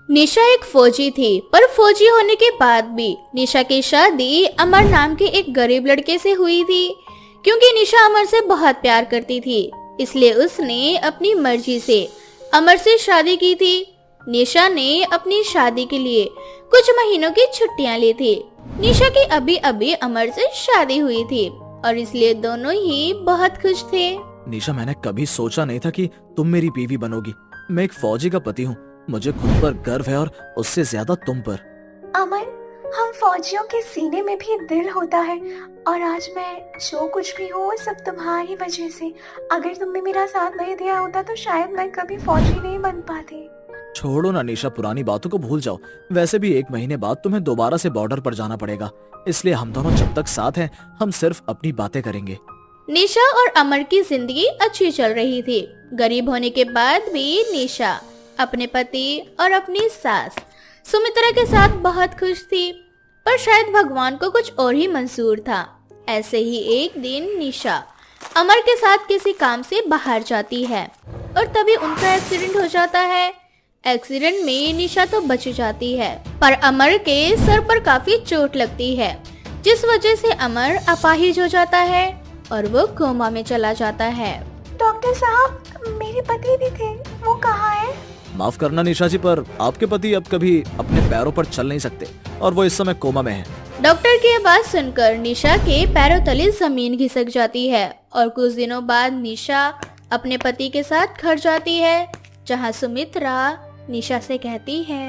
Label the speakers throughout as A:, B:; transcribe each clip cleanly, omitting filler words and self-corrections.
A: निशा एक फौजी थी, पर फौजी होने के बाद भी निशा की शादी अमर नाम के एक गरीब लड़के से हुई थी। क्योंकि निशा अमर से बहुत प्यार करती थी, इसलिए उसने अपनी मर्जी से अमर से शादी की थी। निशा ने अपनी शादी के लिए कुछ महीनों की छुट्टियां ली थी। निशा की अभी अभी अमर से शादी हुई थी और इसलिए दोनों ही बहुत खुश थे।
B: निशा, मैंने कभी सोचा नहीं था कि तुम मेरी बीवी बनोगी। मैं एक फौजी का पति हूँ। मुझे खुद पर गर्व है और उससे ज्यादा तुम पर।
C: अमन, हम फौजियों के सीने में भी दिल होता है और आज मैं जो कुछ भी हूँ वो सब तुम्हारी वजह से। अगर तुमने मेरा साथ नहीं दिया होता तो शायद मैं कभी फौजी नहीं बन पाती।
B: छोड़ो ना निशा, पुरानी बातों को भूल जाओ। वैसे भी 1 महीने बाद तुम्हें दोबारा से बॉर्डर पर जाना पड़ेगा, इसलिए हम दोनों जब तक साथ हैं हम सिर्फ अपनी बातें करेंगे।
A: निशा और अमर की जिंदगी अच्छी चल रही थी। गरीब होने के बाद भी निशा अपने पति और अपनी सास सुमित्रा के साथ बहुत खुश थी, पर शायद भगवान को कुछ और ही मंजूर था। ऐसे ही एक दिन निशा अमर के साथ किसी काम से बाहर जाती है और तभी उनका एक्सीडेंट हो जाता है। एक्सीडेंट में निशा तो बच जाती है, पर अमर के सर पर काफी चोट लगती है, जिस वजह से अमर अपाहिज हो जाता है और वो कोमा में चला जाता है।
C: डॉक्टर साहब, मेरे पति भी थे, वो कहाँ है?
B: माफ करना निशा जी, पर आपके पति अब कभी अपने पैरों पर चल नहीं सकते और वो इस समय कोमा में है।
A: डॉक्टर की आवाज सुनकर निशा के पैरों तले जमीन खिसक जाती है और कुछ दिनों बाद निशा अपने पति के साथ घर जाती है, जहां सुमित्रा निशा से कहती है,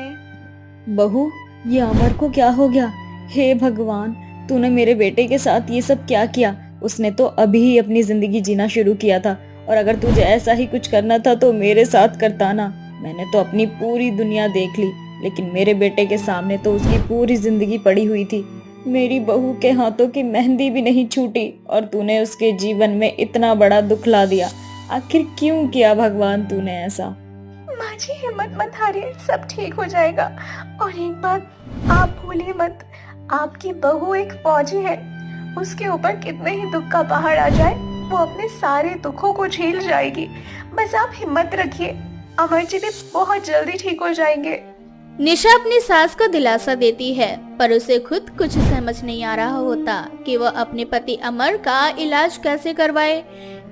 D: बहू, ये अमर को क्या हो गया? हे भगवान, तूने मेरे बेटे के साथ ये सब क्या किया? उसने तो अभी ही अपनी जिंदगी जीना शुरू किया था, और अगर तुझे ऐसा ही कुछ करना था तो मेरे साथ करता ना। मैंने तो अपनी पूरी दुनिया देख ली, लेकिन मेरे बेटे के सामने तो उसकी पूरी जिंदगी पड़ी हुई थी। मेरी बहू के हाथों की मेहंदी भी नहीं छूटी और तूने उसके जीवन में इतना बड़ा दुख ला दिया। आखिर क्यों किया भगवान तूने ऐसा?
C: माँ जी, हिम्मत मत हारिए, सब ठीक हो जाएगा। और एक बात आप भूलिए मत, आपकी बहू एक फौजी है। उसके ऊपर कितने ही दुख का पहाड़ आ जाए, वो अपने सारे दुखों को झेल जाएगी। बस आप हिम्मत रखिए, अमर जी भी बहुत जल्दी ठीक हो जाएंगे।
A: निशा अपनी सास को दिलासा देती है, पर उसे खुद कुछ समझ नहीं आ रहा होता कि वह अपने पति अमर का इलाज कैसे करवाए,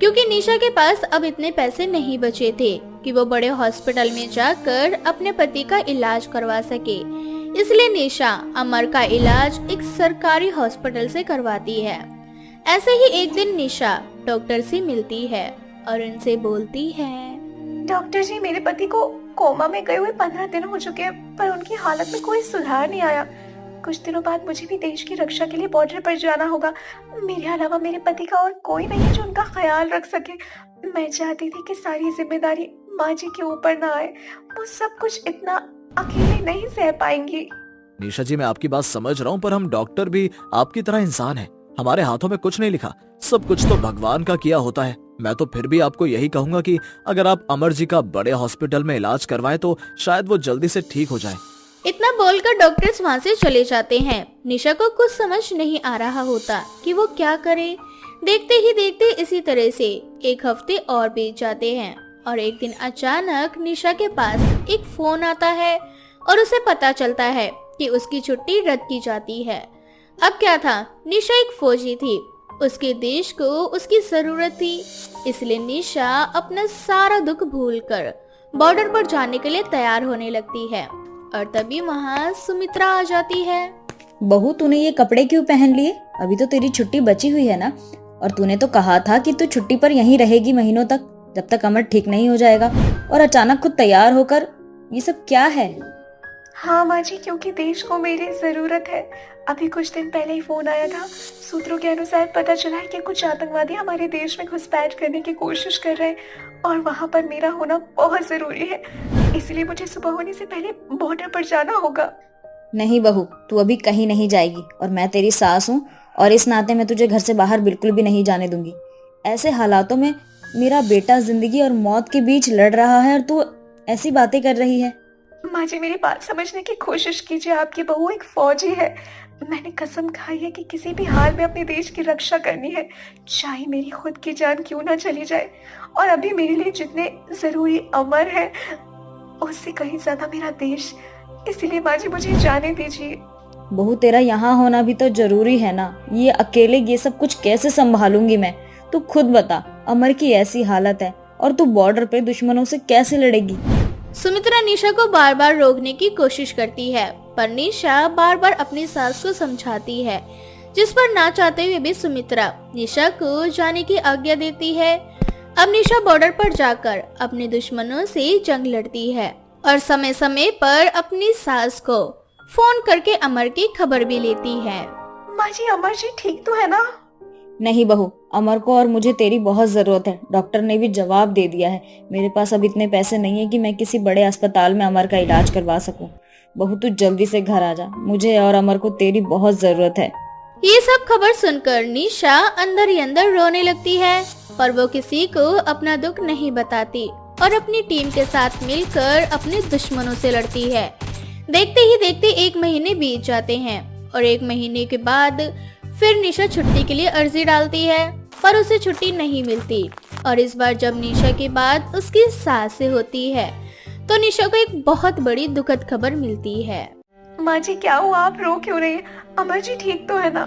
A: क्योंकि निशा के पास अब इतने पैसे नहीं बचे थे कि वो बड़े हॉस्पिटल में जाकर अपने पति का इलाज करवा सके। इसलिए निशा अमर का इलाज एक सरकारी हॉस्पिटल से करवाती है। ऐसे ही एक दिन निशा डॉक्टर से मिलती है और उनसे बोलती है,
C: डॉक्टर जी, मेरे पति को कोमा में गए हुए 15 दिन हो चुके हैं, पर उनकी हालत में कोई सुधार नहीं आया। कुछ दिनों बाद मुझे भी देश की रक्षा के लिए बॉर्डर पर जाना होगा। मेरे अलावा मेरे पति का और कोई नहीं है जो उनका ख्याल रख सके। मैं चाहती थी कि सारी जिम्मेदारी माँ जी के ऊपर ना आए। वो सब कुछ इतना अकेले नहीं सह पाएंगी।
B: निशा जी, मैं आपकी बात समझ रहा हूँ, पर हम डॉक्टर भी आपकी तरह इंसान हैं। हमारे हाथों में कुछ नहीं लिखा, सब कुछ तो भगवान का किया होता है। मैं तो फिर भी आपको यही कहूंगा कि अगर आप अमर जी का बड़े हॉस्पिटल में इलाज करवाएं तो शायद वो जल्दी से ठीक हो जाए।
A: इतना बोलकर डॉक्टर्स वहाँ से चले जाते हैं। निशा को कुछ समझ नहीं आ रहा होता कि वो क्या करे। देखते ही देखते इसी तरह से 1 हफ्ते और बीत जाते हैं और एक दिन अचानक निशा के पास एक फोन आता है और उसे पता चलता है कि उसकी छुट्टी रद्द की जाती है। अब क्या था, निशा एक फौजी थी, उसके देश को उसकी जरूरत थी, इसलिए निशा अपना सारा दुख भूलकर बॉर्डर पर जाने के लिए तैयार होने लगती है। और तभी वहाँ सुमित्रा आ जाती है।
D: बहू, तूने ये कपड़े क्यों पहन लिए? अभी तो तेरी छुट्टी बची हुई है ना, और तूने तो कहा था कि तू छुट्टी पर यहीं रहेगी महीनों तक, जब तक अमर ठीक नहीं हो जाएगा, और अचानक खुद तैयार होकर ये सब क्या है?
C: हाँ माँ जी, क्योंकि देश को मेरी जरूरत है। अभी कुछ दिन पहले ही फोन आया था। सूत्रों के अनुसार पता चला है कि कुछ आतंकवादी हमारे देश में घुसपैठ करने की कोशिश कर रहे हैं और वहाँ पर मेरा होना बहुत जरूरी है। इसलिए मुझे सुबह होने से पहले बॉर्डर पर जाना होगा।
D: नहीं बहू, तू अभी कहीं नहीं जाएगी, और मैं तेरी सास हूँ और इस नाते मैं तुझे घर से बाहर बिल्कुल भी नहीं जाने दूंगी। ऐसे हालातों में मेरा बेटा जिंदगी और मौत के बीच लड़ रहा है और तू ऐसी बातें कर रही है।
C: माँ जी, मेरी बात समझने की कोशिश कीजिए। आपकी बहू एक फौजी है। मैंने कसम खाई है कि किसी भी हाल में अपने देश की रक्षा करनी है, चाहे मेरी खुद की जान क्यों ना चली जाए। और अभी मेरे लिए जितने जरूरी अमर है उससे कहीं ज्यादा मेरा देश। इसीलिए माँ जी मुझे जाने दीजिए।
D: बहू, तेरा यहाँ होना भी तो जरूरी है ना। ये अकेले ये सब कुछ कैसे संभालूंगी मैं? तू खुद बता, अमर की ऐसी हालत है और तू बॉर्डर पे दुश्मनों से कैसे लड़ेगी?
A: सुमित्रा निशा को बार बार रोकने की कोशिश करती है, पर निशा बार बार अपनी सास को समझाती है, जिस पर ना चाहते हुए भी सुमित्रा निशा को जाने की आज्ञा देती है। अब निशा बॉर्डर पर जाकर अपने दुश्मनों से जंग लड़ती है और समय समय पर अपनी सास को फोन करके अमर की खबर भी लेती है।
C: माँ जी, अमर जी ठीक तो है ना?
D: नहीं बहू, अमर को और मुझे तेरी बहुत जरूरत है। डॉक्टर ने भी जवाब दे दिया है। मेरे पास अब इतने पैसे नहीं है कि मैं किसी बड़े अस्पताल में अमर का इलाज करवा सकूं। बहू, तू जल्दी से घर आ जा, मुझे और अमर को तेरी बहुत जरूरत है।
A: ये सब खबर सुनकर निशा अंदर ही अंदर रोने लगती है, पर वो किसी को अपना दुख नहीं बताती और अपनी टीम के साथ मिलकर अपने दुश्मनों से लड़ती है। देखते ही देखते 1 महीने बीत जाते हैं और 1 महीने के बाद फिर निशा छुट्टी के लिए अर्जी डालती है, पर उसे छुट्टी नहीं मिलती। और इस बार जब निशा की बात उसकी सास से होती है तो निशा को एक बहुत बड़ी दुखद खबर मिलती है।
C: माँ जी क्या हुआ, आप रो क्यों रही हैं? अमर जी ठीक तो है ना?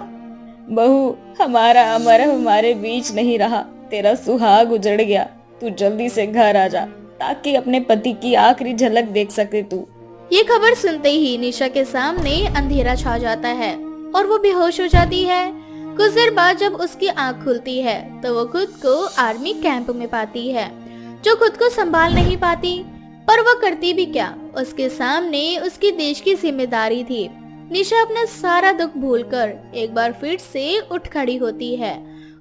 D: बहू, हमारा अमर हमारे बीच नहीं रहा। तेरा सुहाग उजड़ गया। तू जल्दी से घर आ जा ताकि अपने पति की आखिरी झलक देख सके तू।
A: ये खबर सुनते ही निशा के सामने अंधेरा छा जाता है और वो बेहोश हो जाती है। कुछ देर बाद जब उसकी आंख खुलती है तो वो खुद को आर्मी कैंप में पाती है, जो खुद को संभाल नहीं पाती। पर वो करती भी क्या, उसके सामने उसकी देश की जिम्मेदारी थी। निशा अपना सारा दुख भूलकर एक बार फिर से उठ खड़ी होती है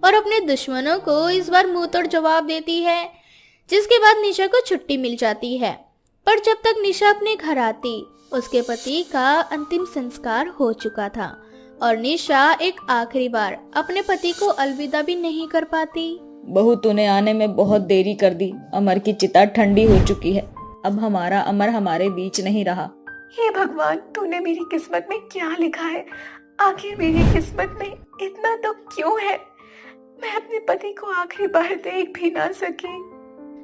A: और अपने दुश्मनों को इस बार मुंह तोड़ जवाब देती है, जिसके बाद निशा को छुट्टी मिल जाती है। पर जब तक निशा अपने घर आती, उसके पति का अंतिम संस्कार हो चुका था और निशा एक आखिरी बार अपने पति को अलविदा भी नहीं कर पाती।
D: बहू, तूने आने में बहुत देरी कर दी। अमर की चिता ठंडी हो चुकी है। अब हमारा अमर हमारे बीच नहीं रहा।
C: हे भगवान, तूने मेरी किस्मत में क्या लिखा है? आखिर मेरी किस्मत में इतना दुख क्यों है? मैं अपने पति को आखिरी बार देख भी ना सकी।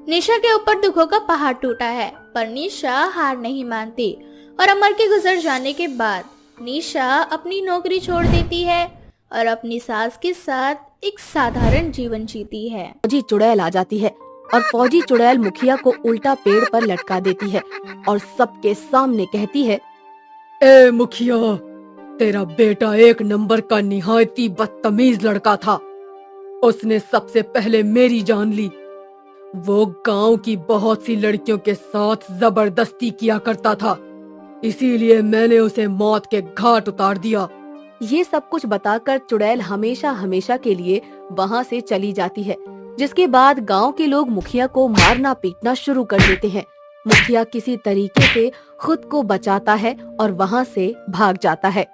A: निशा के ऊपर दुखों का पहाड़ टूटा है, पर निशा हार नहीं मानती और अमर के गुजर जाने के बाद निशा अपनी नौकरी छोड़ देती है और अपनी सास के साथ एक साधारण जीवन जीती है।
E: फौजी चुड़ैल आ जाती है और फौजी चुड़ैल मुखिया को उल्टा पेड़ पर लटका देती है और सबके सामने कहती है,
F: ए मुखिया, तेरा बेटा 1 नंबर का निहायती बदतमीज लड़का था। उसने सबसे पहले मेरी जान ली। वो गांव की बहुत सी लड़कियों के साथ जबरदस्ती किया करता था, इसीलिए मैंने उसे मौत के घाट उतार दिया।
E: ये सब कुछ बताकर चुड़ैल हमेशा हमेशा के लिए वहाँ से चली जाती है, जिसके बाद गांव के लोग मुखिया को मारना पीटना शुरू कर देते हैं। मुखिया किसी तरीके से खुद को बचाता है और वहाँ से भाग जाता है।